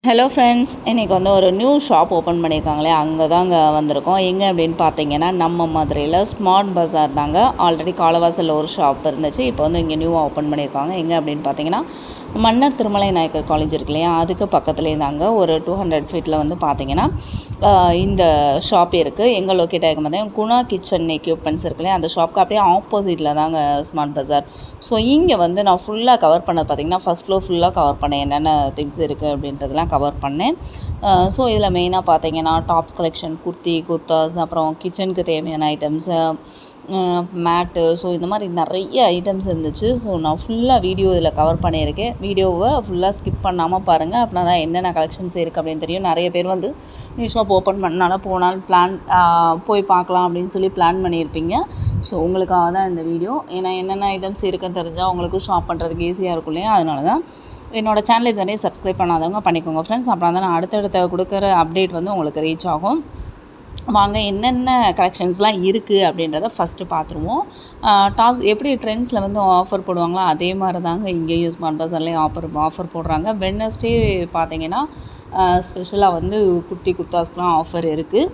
Hello friends, இன்றைக்கி வந்து ஒரு நியூ ஷாப் ஓப்பன் பண்ணியிருக்காங்களே, அங்கே தாங்க வந்திருக்கோம். எங்கே அப்படின்னு பார்த்தீங்கன்னா, நம்ம மதுரையில் ஸ்மார்ட் பஸார் தாங்க. ஆல்ரெடி காலவாசலில் ஒரு ஷாப் இருந்துச்சு. இப்போ வந்து இங்கே நியூவாக ஓப்பன் பண்ணியிருக்காங்க. எங்கே அப்படின்னு பார்த்தீங்கன்னா, மன்னர் திருமலை நாயக்கர் காலேஜ் இருக்கு இல்லையா, அதுக்கு பக்கத்துலேயே தாங்க ஒரு 200 ஃபீட்டில் வந்து பார்த்தீங்கன்னா இந்த ஷாப் இருக்குது. எங்கே லொக்கேட் ஆகிருக்கு பார்த்தீங்கன்னா, குணா கிச்சன் எக்யூப்மெண்ட்ஸ் இருக்கு இல்லையா, அந்த ஷாப்க்கு அப்படியே ஆப்போசிட்டில் தாங்க ஸ்மார்ட் பஸார். ஸோ இங்கே வந்து நான் ஃபுல்லாக கவர் பண்ணது பார்த்திங்கன்னா, ஃபஸ்ட் ஃப்ளோர் ஃபுல்லாக கவர் பண்ணேன். என்னென்ன திங்ஸ் இருக்குது அப்படின்றதெல்லாம் கவர் பண்ணேன். ஸோ இதில் மெயினாக பார்த்தீங்கன்னா, டாப்ஸ் கலெக்ஷன், குர்த்தி, குர்தாஸ், அப்புறம் கிச்சனுக்கு தேவையான ஐட்டம்ஸு, மேட்டு, ஸோ இந்த மாதிரி நிறைய ஐட்டம்ஸ் இருந்துச்சு. ஸோ நான் ஃபுல்லாக வீடியோ இதில் கவர் பண்ணியிருக்கேன். வீடியோவை ஃபுல்லாக ஸ்கிப் பண்ணாமல் பாருங்கள். அப்படின்னா தான் என்னென்ன கலெக்ஷன்ஸ் இருக்குது அப்படின்னு தெரியும். நிறைய பேர் வந்து நியூ ஷாப் ஓப்பன் பண்ணனால போனால் போய் பார்க்கலாம் அப்படின்னு சொல்லி பிளான் பண்ணியிருப்பீங்க. ஸோ உங்களுக்காக தான் இந்த வீடியோ. ஏன்னா என்னென்ன ஐட்டம்ஸ் இருக்குன்னு தெரிஞ்சால் உங்களுக்கு ஷாப் பண்ணுறதுக்கு ஈஸியாக இருக்கும் இல்லையா, அதனால தான். என்னோடய சேனல் இது வரையும் சப்ஸ்கிரைப் பண்ணாதவங்க பண்ணிக்கோங்க ஃப்ரெண்ட்ஸ். அப்புறம் தான் நான் அடுத்தடுத்த கொடுக்குற அப்டேட் வந்து உங்களுக்கு ரீச் ஆகும். வாங்க என்னென்ன கலெக்ஷன்ஸ்லாம் இருக்குது அப்படின்றத ஃபஸ்ட்டு பார்த்துருவோம். டாப்ஸ் எப்படி ட்ரெண்ட்ஸில் வந்து ஆஃபர் போடுவாங்களோ அதே மாதிரி தாங்க இங்கேயும் ஸ்மார்ட் பஸார்லேயும் ஆஃபர் போடுறாங்க. வெட்னஸ்டே பார்த்தீங்கன்னா ஸ்பெஷலாக வந்து குர்த்தி குர்தாஸ்க்குலாம் ஆஃபர் இருக்குது.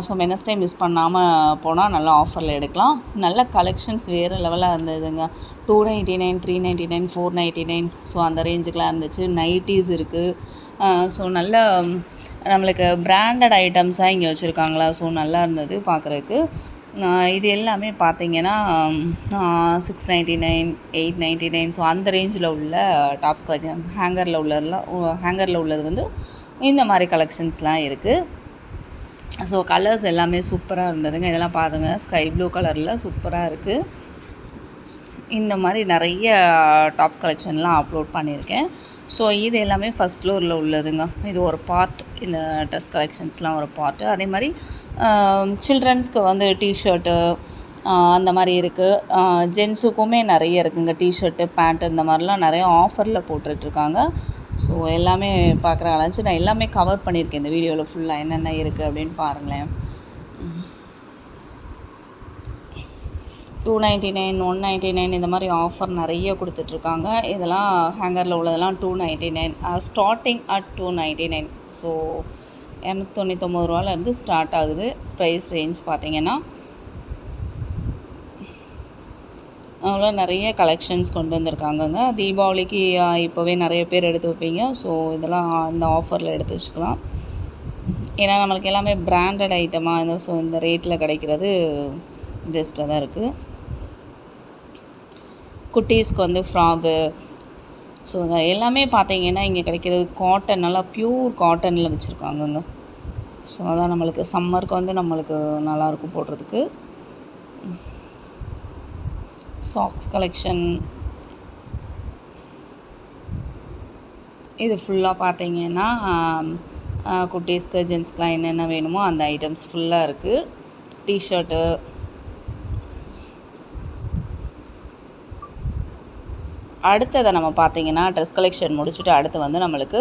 ஸோ வெட்னஸ்டே மிஸ் பண்ணாமல் போனால் நல்லா ஆஃபரில் எடுக்கலாம். நல்ல கலெக்ஷன்ஸ் வேறு லெவலாக இருந்ததுங்க. 299, 399, 499, ஸோ அந்த ரேஞ்சுக்கெலாம் இருந்துச்சு. நைட்டிஸ் இருக்குது. ஸோ நல்ல நம்மளுக்கு பிராண்டட் ஐட்டம்ஸாக இங்கே வச்சுருக்காங்களா, ஸோ நல்லா இருந்தது பார்க்குறதுக்கு. இது எல்லாமே பார்த்திங்கன்னா 699, 899, ஸோ அந்த ரேஞ்சில் உள்ள டாப்ஸ் கலெக்ஷன். ஹேங்கரில் உள்ளது வந்து இந்த மாதிரி கலெக்ஷன்ஸ்லாம் இருக்குது. ஸோ கலர்ஸ் எல்லாமே சூப்பராக இருந்ததுங்க. இதெல்லாம் பாருங்க, ஸ்கை ப்ளூ கலரில் சூப்பராக இருக்குது. இந்த மாதிரி நிறைய டாப்ஸ் கலெக்ஷன்லாம் அப்லோட் பண்ணியிருக்கேன். ஸோ இது எல்லாமே ஃபஸ்ட் ஃப்ளோரில் உள்ளதுங்க. இது ஒரு பார்ட், இந்த ட்ரெஸ் கலெக்ஷன்ஸ்லாம் ஒரு பார்ட்டு. அதே மாதிரி சில்ட்ரன்ஸ்க்கு வந்து டிஷர்ட்டு அந்த மாதிரி இருக்குது. ஜென்ஸுக்குமே நிறைய இருக்குங்க. டிஷர்ட்டு, பேண்ட்டு இந்த மாதிரிலாம் நிறைய ஆஃபரில் போட்டுட்ருக்காங்க. ஸோ எல்லாமே பார்க்குற அலைஞ்சு நான் எல்லாமே கவர் பண்ணியிருக்கேன் இந்த வீடியோவில் ஃபுல்லாக. என்னென்ன இருக்குது அப்படின்னு பாருங்களேன். 299, 199 இந்த மாதிரி ஆஃபர் நிறைய கொடுத்துட்ருக்காங்க. இதெல்லாம் ஹேங்கரில் உள்ளதெல்லாம் 299, ஸ்டார்டிங் அட் 299. ஸோ 299 ரூபாலேருந்து ஸ்டார்ட் ஆகுது ப்ரைஸ் ரேஞ்ச் பார்த்திங்கன்னா. அவ்வளோ நிறைய கலெக்ஷன்ஸ் கொண்டு வந்திருக்காங்கங்க. தீபாவளிக்கு இப்போவே நிறைய பேர் எடுத்து வைப்பீங்க. ஸோ இதெல்லாம் இந்த ஆஃபரில் எடுத்து வச்சுக்கலாம். ஏன்னா நம்மளுக்கு எல்லாமே பிராண்டட் ஐட்டமாக இருந்தோம். ஸோ இந்த ரேட்டில் கிடைக்கிறது பெஸ்ட்டாக தான் இருக்குது. குட்டீஸ்க்கு வந்து ஃப்ராகு, ஸோ எல்லாமே பார்த்தீங்கன்னா இங்கே கிடைக்கிறது காட்டன், நல்லா ப்யூர் காட்டனில் வச்சுருக்காங்கங்க. ஸோ அதான் நம்மளுக்கு சம்மருக்கு வந்து நம்மளுக்கு நல்லாயிருக்கும் போடுறதுக்கு. சாக்ஸ் கலெக்ஷன் இது ஃபுல்லாக பார்த்தீங்கன்னா குட்டீஸ்க்கு, ஜென்ஸ்க்குலாம் என்னென்ன வேணுமோ அந்த ஐட்டம்ஸ் ஃபுல்லாக இருக்குது. டிஷர்ட்டு, அடுத்ததை நம்ம பார்த்திங்கன்னா ட்ரெஸ் கலெக்ஷன் முடிச்சுட்டு அடுத்து வந்து நம்மளுக்கு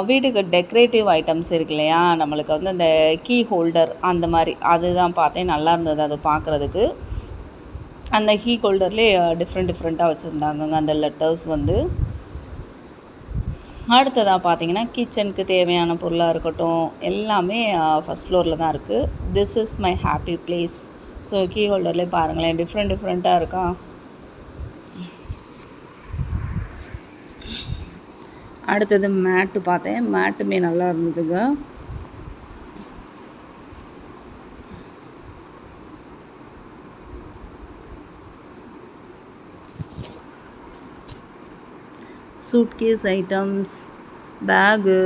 வீட்டுக்கு டெக்கரேட்டிவ் ஐட்டம்ஸ் இருக்கு இல்லையா, நம்மளுக்கு வந்து இந்த கீ ஹோல்டர் அந்த மாதிரி அதுதான் பார்த்தேன். நல்லா இருந்தது அது பார்க்குறதுக்கு. அந்த கீ ஹோல்டர்லேயே டிஃப்ரெண்ட்டாக வச்சுருந்தாங்கங்க அந்த லெட்டர்ஸ் வந்து. அடுத்ததாக பார்த்தீங்கன்னா கிச்சனுக்கு தேவையான பொருளாக இருக்கட்டும் எல்லாமே ஃபஸ்ட் ஃப்ளோரில் தான் இருக்குது. This is my happy place. So key ஹோல்டர்லேயே பாருங்களேன், டிஃப்ரெண்ட்டாக இருக்கா. அடுத்தது மேட்டு பார்த்தேன். மேட்டுமே நல்லா இருந்ததுங்க. சூட்கேஸ் ஐட்டம்ஸ், பேகு,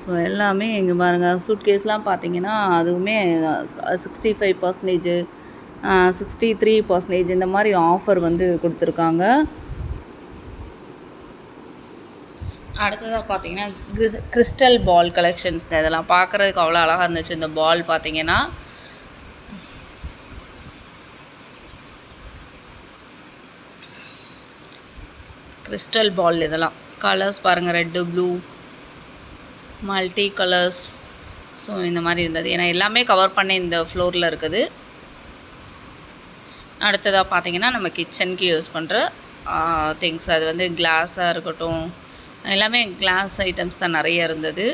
ஸோ எல்லாமே இங்கே பாருங்கள். சூட்கேஸ்லாம் பார்த்தீங்கன்னா அதுவுமே 65%, 63% இந்த மாதிரி ஆஃபர் வந்து கொடுத்துருக்காங்க. அடுத்ததாக பார்த்தீங்கன்னா கிறிஸ்டல் பால் கலெக்ஷன்ஸ்ங்க. இதெல்லாம் பார்க்குறதுக்கு அவ்வளோ அழகாக இருந்துச்சு. இந்த பால் பார்த்தீங்கன்னா கிறிஸ்டல் பால். இதெல்லாம் கலர்ஸ் பாருங்கள், red, blue, multi colours. So இந்த மாதிரி இருந்தது. ஏன்னா எல்லாமே கவர் பண்ண இந்த ஃப்ளோரில் இருக்குது. அடுத்ததாக பார்த்தீங்கன்னா நம்ம கிச்சனுக்கு யூஸ் பண்ணுற திங்ஸ், அது வந்து கிளாஸாக இருக்கட்டும், எல்லாமே கிளாஸ் ஐட்டம்ஸ் தான் நிறைய இருந்தது.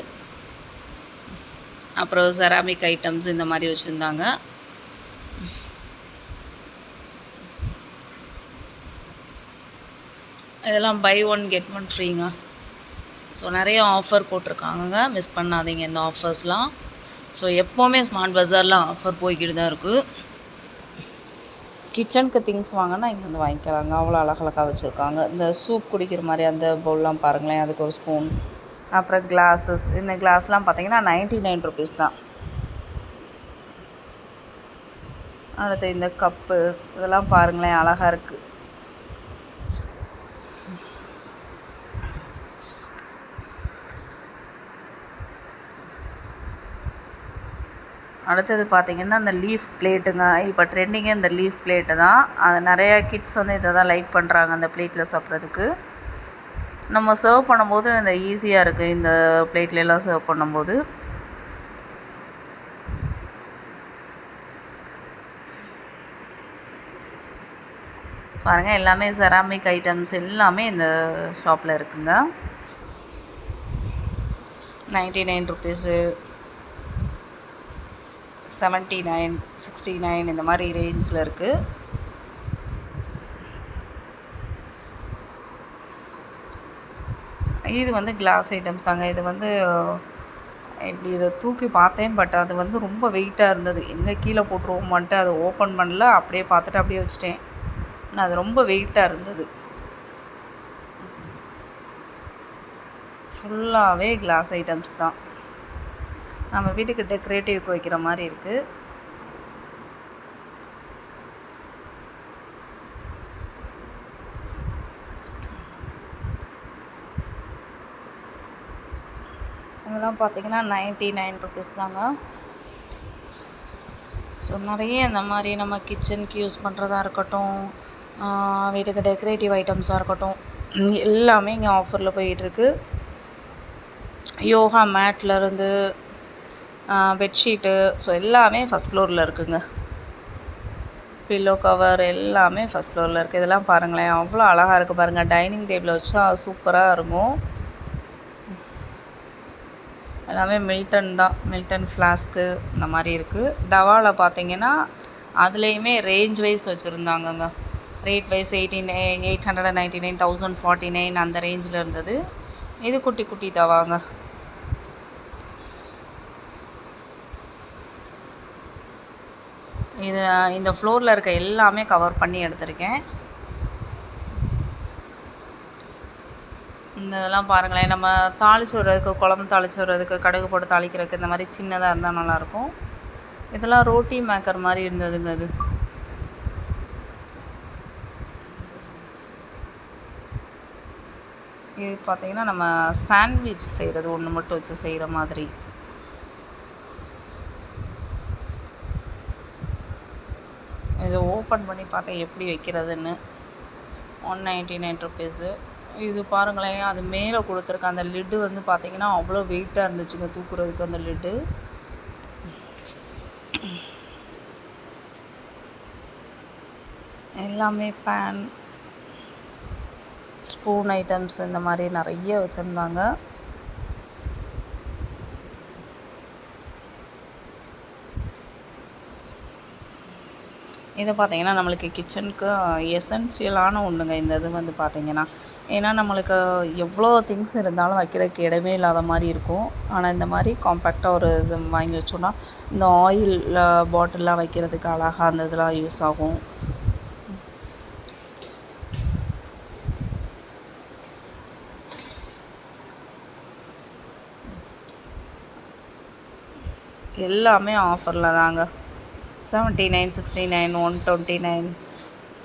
அப்புறம் செராமிக் ஐட்டம்ஸ் இந்த மாதிரி வச்சுருந்தாங்க. இதெல்லாம் பை ஒன் கெட் ஒன் ஃப்ரீங்க. ஸோ நிறைய ஆஃபர் போட்டிருக்காங்கங்க, மிஸ் பண்ணாதீங்க இந்த ஆஃபர்ஸ்லாம். ஸோ எப்போவுமே ஸ்மார்ட் பஸார்லாம் ஆஃபர் போய்கிட்டு தான் இருக்குது. கிச்சனுக்கு திங்ஸ் வாங்கினா இங்கே வந்து வாங்கிக்கலாங்க, அவ்வளோ அழகழகாக வச்சுருக்காங்க. இந்த சூப் குடிக்கிற மாதிரி அந்த பவுல்லாம் பாருங்களேன், அதுக்கு ஒரு ஸ்பூன். அப்புறம் கிளாஸஸ், இந்த கிளாஸ்லாம் பார்த்தீங்கன்னா 99 ருபீஸ் தான். அடுத்து இந்த கப்பு, இதெல்லாம் பாருங்களேன் அழகாக இருக்குது. அடுத்தது பார்த்திங்கன்னா இந்த லீஃப் பிளேட்டுங்க. இப்போ ட்ரெண்டிங்கே இந்த லீஃப் பிளேட்டு தான். அது நிறையா கிட்ஸ் வந்து இதை தான் லைக் பண்ணுறாங்க, அந்த பிளேட்டில் சாப்பிட்றதுக்கு. நம்ம சர்வ் பண்ணும்போது இந்த ஈஸியாக இருக்குது, இந்த பிளேட்லலாம் சர்வ் பண்ணும்போது. பாருங்கள், எல்லாமே செராமிக் ஐட்டம்ஸ் எல்லாமே இந்த ஷாப்பில் இருக்குங்க. 99 ருபீஸு, 79, 69 இந்த மாதிரி ரேஞ்சில் இருக்குது. இது வந்து கிளாஸ் ஐட்டம்ஸ் தாங்க. இது வந்து இப்படி இதை தூக்கி பார்த்தேன், பட் அது வந்து ரொம்ப வெயிட்டாக இருந்தது. எங்கே கீழே போட்டுருவோமான்ட்டு அதை ஓப்பன் பண்ணல, அப்படியே பார்த்துட்டு அப்படியே வச்சுட்டேன். ஆனால் அது ரொம்ப வெயிட்டாக இருந்தது. ஃபுல்லாகவே கிளாஸ் ஐட்டம்ஸ் தான். நம்ம வீட்டுக்கு டெக்கரேட்டிவ்க்கு வைக்கிற மாதிரி இருக்குது. இதெல்லாம் பார்த்திங்கன்னா 99 ருபீஸ் தாங்க. ஸோ நிறைய இந்த மாதிரி நம்ம கிச்சனுக்கு யூஸ் பண்ணுறதா இருக்கட்டும், வீட்டுக்கு டெக்கரேட்டிவ் ஐட்டம்ஸாக இருக்கட்டும், எல்லாமே இங்கே ஆஃபரில் போயிட்டுருக்கு. யோகா மேட்லேருந்து பெட்ஷீட்டு, ஸோ எல்லாமே ஃபஸ்ட் ஃப்ளோரில் இருக்குதுங்க. பில்லோ கவர் எல்லாமே ஃபஸ்ட் ஃப்ளோரில் இருக்குது. இதெல்லாம் பாருங்களேன், அவ்வளோ அழகாக இருக்குது பாருங்கள். டைனிங் டேபிளில் வச்சா சூப்பராக இருக்கும். எல்லாமே மில்டன் தான், மில்டன் ஃப்ளாஸ்க்கு இந்த மாதிரி இருக்குது. தவாவில் பார்த்தீங்கன்னா அதுலேயுமே ரேஞ்ச் வைஸ் வச்சுருந்தாங்கங்க. ரேட் வைஸ் 899, 1049 அந்த ரேஞ்சில் இருந்தது. இது குட்டி குட்டி தவாங்க. இது இந்த ஃப்ளோரில் இருக்க எல்லாமே கவர் பண்ணி எடுத்திருக்கேன். இந்த இதெல்லாம் பாருங்களேன், நம்ம தாளிச்சு விடுறதுக்கு, குழம்பு தாளிச்சு விடுறதுக்கு, கடுகு போட்டு தாளிக்கிறதுக்கு இந்த மாதிரி சின்னதாக இருந்தால் நல்லாயிருக்கும். இதெல்லாம் ரோட்டி மேக்கர் மாதிரி இருந்ததுங்க. அது இது பார்த்திங்கன்னா நம்ம சாண்ட்விச் செய்கிறது ஒன்று மட்டும் வச்சு செய்கிற மாதிரி. இதை ஓப்பன் பண்ணி பார்த்தேன் எப்படி வைக்கிறதுன்னு. 199 ருபீஸு. இது பாருங்களேன், அது மேலே கொடுத்துருக்க அந்த லிட்டு வந்து பார்த்திங்கன்னா அவ்வளோ வெயிட்டாக இருந்துச்சுங்க தூக்குறதுக்கு அந்த லிட்டு. எல்லாமே பேன், ஸ்பூன் ஐட்டம்ஸ் இந்த மாதிரி நிறைய வச்சுருந்தாங்க. இதை பார்த்திங்கன்னா நம்மளுக்கு கிச்சனுக்கு எசென்சியலான ஒன்றுங்க இந்த இது வந்து பார்த்திங்கன்னா. ஏன்னா நம்மளுக்கு எவ்வளோ திங்ஸ் இருந்தாலும் வைக்கிறதுக்கு இடமே இல்லாத மாதிரி இருக்கும். ஆனால் இந்த மாதிரி காம்பேக்டாக ஒரு இது வாங்கி வச்சோன்னா இந்த ஆயில் பாட்டில்லாம் வைக்கிறதுக்கு அழகாக அந்த இதெல்லாம் யூஸ் ஆகும். எல்லாமே ஆஃபரில் தாங்க. 79, 69, 129.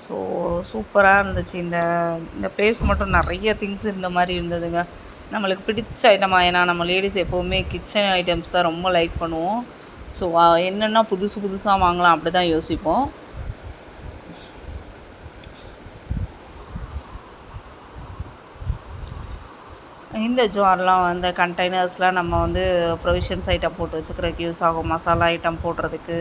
ஸோ சூப்பராக இருந்துச்சு. இந்த ப்ளேஸ் மட்டும் நிறைய திங்ஸ் இந்த மாதிரி இருந்ததுங்க. நம்மளுக்கு பிடிச்ச ஐட்டமாக, ஏன்னா நம்ம லேடிஸ் எப்போவுமே கிச்சன் ஐட்டம்ஸ் தான் ரொம்ப லைக் பண்ணுவோம். ஸோ என்னென்னா புதுசாக வாங்கலாம் அப்படி தான் யோசிப்போம். இந்த ஜார்லாம் அந்த கண்டெய்னர்ஸ்லாம் நம்ம வந்து ப்ரொவிஷன்ஸ் ஐட்டம் போட்டு வச்சுக்கிறதுக்கு யூஸ் ஆகும், மசாலா ஐட்டம் போடுறதுக்கு.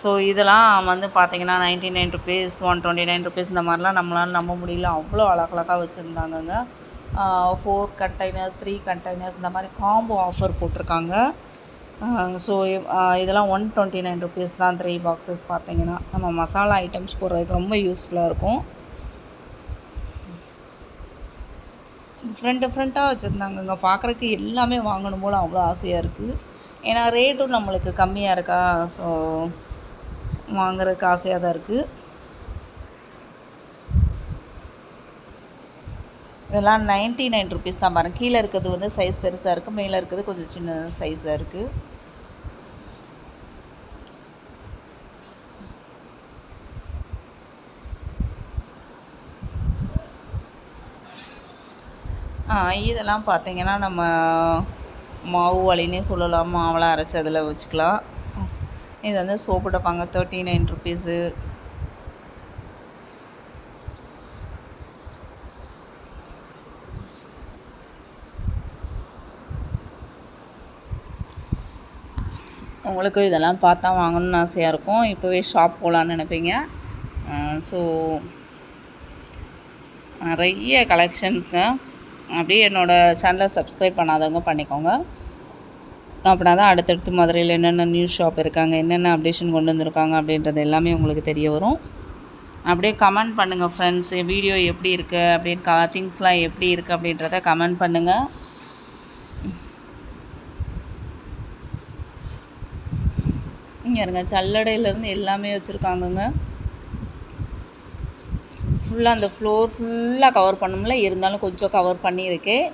ஸோ இதெல்லாம் வந்து பார்த்திங்கன்னா 99 ருபீஸ், 129 ருபீஸ் இந்த மாதிரிலாம் நம்மளால் நம்ப முடியல. அவ்வளோ அழகழகாக வச்சுருந்தாங்கங்க. 4 கண்டெய்னர்ஸ் 3 கண்டெய்னர்ஸ் இந்த மாதிரி காம்போ ஆஃபர் போட்டிருக்காங்க. ஸோ இதெல்லாம் 129 ருபீஸ் தான் 3 பாக்ஸஸ். பார்த்தீங்கன்னா நம்ம மசாலா ஐட்டம்ஸ் போடுறதுக்கு ரொம்ப யூஸ்ஃபுல்லாக இருக்கும். டிஃப்ரெண்ட்டாக வச்சுருந்தாங்கங்க. பார்க்குறக்கு எல்லாமே வாங்கணும் போல் அவ்வளோ ஆசையாக இருக்குது. ஏன்னா ரேட்டும் நம்மளுக்கு கம்மியாக இருக்கா, ஸோ வாங்குறதுக்கு ஆசையாக தான் இருக்குது. இதெல்லாம் 99 ருபீஸ் தான் பாருங்கள். கீழே இருக்கிறது வந்து சைஸ் பெருசாக இருக்குது, மேலே இருக்கிறது கொஞ்சம் சின்ன சைஸாக இருக்குது. இதெல்லாம் பார்த்திங்கன்னா நம்ம மாவு வலினே சொல்லலாம், மாவெல்லாம் அரைச்சி அதில் வச்சுக்கலாம். இது வந்து சோப்பு டப்பாங்க 39 ருபீஸு. உங்களுக்கும் இதெல்லாம் பார்த்தா வாங்கணும்னு ஆசையாக இருக்கும். இப்போவே ஷாப் போகலான்னு நினைப்பீங்க. ஸோ நிறைய கலெக்ஷன்ஸுங்க. அப்படியே என்னோடய சேனலை சப்ஸ்கிரைப் பண்ணாதவங்க பண்ணிக்கோங்க. அப்படின்னா தான் அடுத்தடுத்து மதுரையில் என்னென்ன நியூ ஷாப் இருக்காங்க, என்னென்ன அப்டேஷன் கொண்டு வந்திருக்காங்க அப்படின்றது எல்லாமே உங்களுக்கு தெரிய வரும். அப்படியே கமெண்ட் பண்ணுங்கள் ஃப்ரெண்ட்ஸ், வீடியோ எப்படி இருக்குது அப்படின்னு, திங்ஸ்லாம் எப்படி இருக்குது அப்படின்றத கமெண்ட் பண்ணுங்கள். இங்கே இருங்க, சல்லடையிலேருந்து எல்லாமே வச்சுருக்காங்கங்க. ஃபுல்லாக அந்த ஃப்ளோர் ஃபுல்லாக கவர் பண்ணணும்ல, இருந்தாலும் கொஞ்சம் கவர் பண்ணியிருக்கேன்.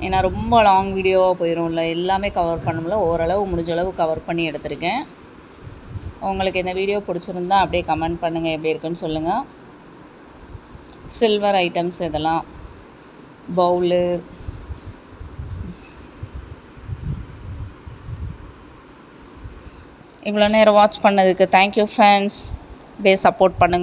ஏன்னா ரொம்ப லாங் வீடியோவாக போயிடும்ல, எல்லாமே கவர் பண்ணணும்ல, ஓரளவு முடிஞ்சளவு கவர் பண்ணி எடுத்திருக்கேன். உங்களுக்கு இந்த வீடியோ பிடிச்சிருந்தா அப்படியே கமெண்ட் பண்ணுங்கள், எப்படி இருக்குன்னு சொல்லுங்கள். சில்வர் ஐட்டம்ஸ் இதெல்லாம், பவுலு, இவ்வளோ நேரம் வாட்ச் பண்ணதுக்கு தேங்க்யூ ஃப்ரெண்ட்ஸ். அப்படியே சப்போர்ட் பண்ணுங்கள்.